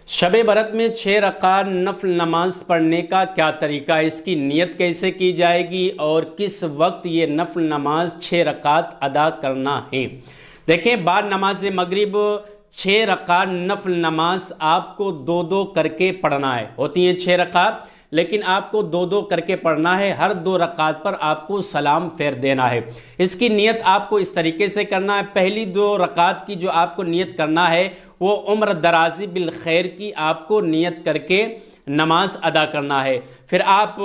شب برات میں 6 رکعت نفل نماز پڑھنے کا کیا طریقہ ہے، اس کی نیت کیسے کی جائے گی اور کس وقت یہ نفل نماز 6 رکعت ادا کرنا ہے۔ دیکھیں، بعد نماز مغرب 6 رکعت نفل نماز آپ کو دو دو کر کے پڑھنا ہے۔ ہوتی ہیں 6 رکعت، لیکن آپ کو دو دو کر کے پڑھنا ہے۔ ہر 2 رکعت پر آپ کو سلام پھیر دینا ہے۔ اس کی نیت آپ کو اس طریقے سے کرنا ہے۔ پہلی 2 رکعت کی جو آپ کو نیت کرنا ہے وہ عمر درازی بالخیر کی آپ کو نیت کر کے نماز ادا کرنا ہے۔ پھر آپ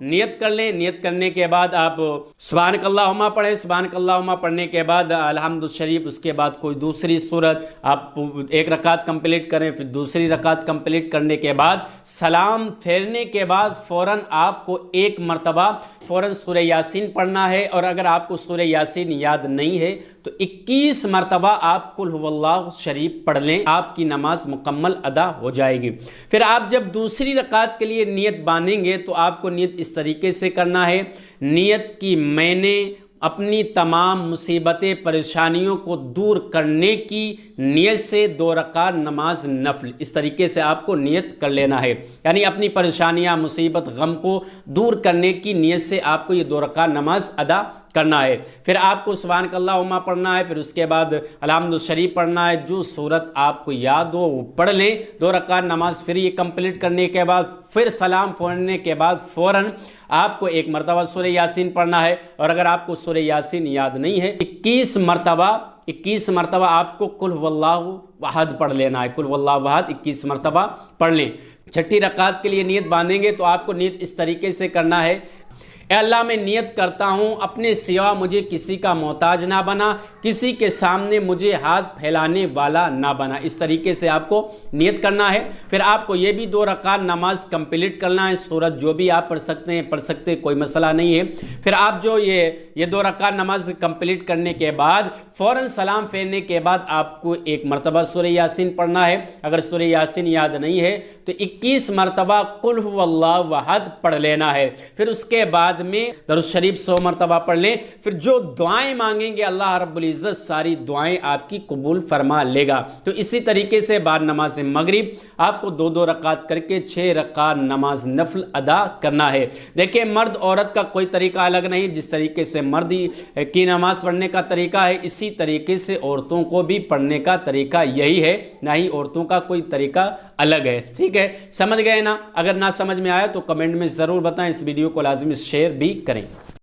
نیت کر لیں۔ نیت کرنے کے بعد آپ سبحانک اللہم پڑھیں۔ سبحانک اللہم پڑھنے کے بعد الحمد شریف، اس کے بعد کوئی دوسری سورت آپ 1 رکعت کمپلیٹ کریں۔ پھر دوسری رکعت کمپلیٹ کرنے کے بعد سلام پھیرنے کے بعد فوراً آپ کو 1 مرتبہ فوراً سورہ یاسین پڑھنا ہے، اور اگر آپ کو سورہ یاسین یاد نہیں ہے تو 21 مرتبہ آپ قل هو اللہ شریف پڑھ لیں، آپ کی نماز مکمل ادا ہو جائے گی۔ پھر آپ جب دوسری رکعت کے لیے نیت باندھیں گے تو آپ کو نیت اس طریقے سے کرنا ہے۔ نیت کی میں نے اپنی تمام مصیبتیں پریشانیوں کو دور کرنے کی نیت سے 2 رکعت نماز نفل، اس طریقے سے آپ کو نیت کر لینا ہے۔ یعنی اپنی پریشانیاں، مصیبت، غم کو دور کرنے کی نیت سے آپ کو یہ 2 رکعت نماز ادا کرنا ہے۔ پھر آپ کو سبحانک اللہم پڑھنا ہے، پھر اس کے بعد الحمد شریف پڑھنا ہے۔ جو سورت آپ کو یاد ہو وہ پڑھ لیں۔ 2 رکعت نماز پھر یہ کمپلیٹ کرنے کے بعد پھر سلام پھیرنے کے بعد فوراً آپ کو 1 مرتبہ سورہ یاسین پڑھنا ہے، اور اگر آپ کو سورہ یاسین یاد نہیں ہے 21 مرتبہ آپ کو قل هو اللہ احد پڑھ لینا ہے۔ قل هو اللہ احد 21 مرتبہ پڑھ لیں۔ چھٹی رکعت کے لیے نیت باندھیں گے تو آپ کو نیت اس طریقے سے کرنا ہے: اے اللہ، میں نیت کرتا ہوں اپنے سوا مجھے کسی کا محتاج نہ بنا، کسی کے سامنے مجھے ہاتھ پھیلانے والا نہ بنا۔ اس طریقے سے آپ کو نیت کرنا ہے۔ پھر آپ کو یہ بھی 2 رکعت نماز کمپلیٹ کرنا ہے۔ سورت جو بھی آپ پڑھ سکتے ہیں پڑھ سکتے ہیں، کوئی مسئلہ نہیں ہے۔ پھر آپ جو یہ 2 رکعت نماز کمپلیٹ کرنے کے بعد فوراً سلام پھیرنے کے بعد آپ کو 1 مرتبہ سورہ یاسین پڑھنا ہے۔ اگر سورہ یاسین یاد نہیں ہے تو 21 مرتبہ قل هو اللہ احد پڑھ لینا ہے۔ پھر اس کے بعد میں درود شریف 100 مرتبہ پڑھ لیں۔ پھر جو دعائیں مانگیں گے اللہ رب العزت ساری دعائیں آپ کی قبول فرما لے گا۔ تو اسی طریقے سے بعد نماز مغرب آپ کو 2 رکعت کر کے 6 رکعت نماز نفل ادا کرنا ہے۔ دیکھیں، مرد عورت کا کوئی طریقہ الگ نہیں۔ جس طریقے سے مرد کی نماز پڑھنے کا طریقہ ہے، اسی طریقے سے عورتوں کو بھی پڑھنے کا طریقہ یہی ہے، نہ ہی عورتوں کا کوئی طریقہ الگ ہے۔ ٹھیک ہے، سمجھ گئے نا؟ اگر نہ سمجھ میں آیا تو کمنٹ میں ضرور بتائیں۔ اس ویڈیو کو لازمی شیئر بھی کریں۔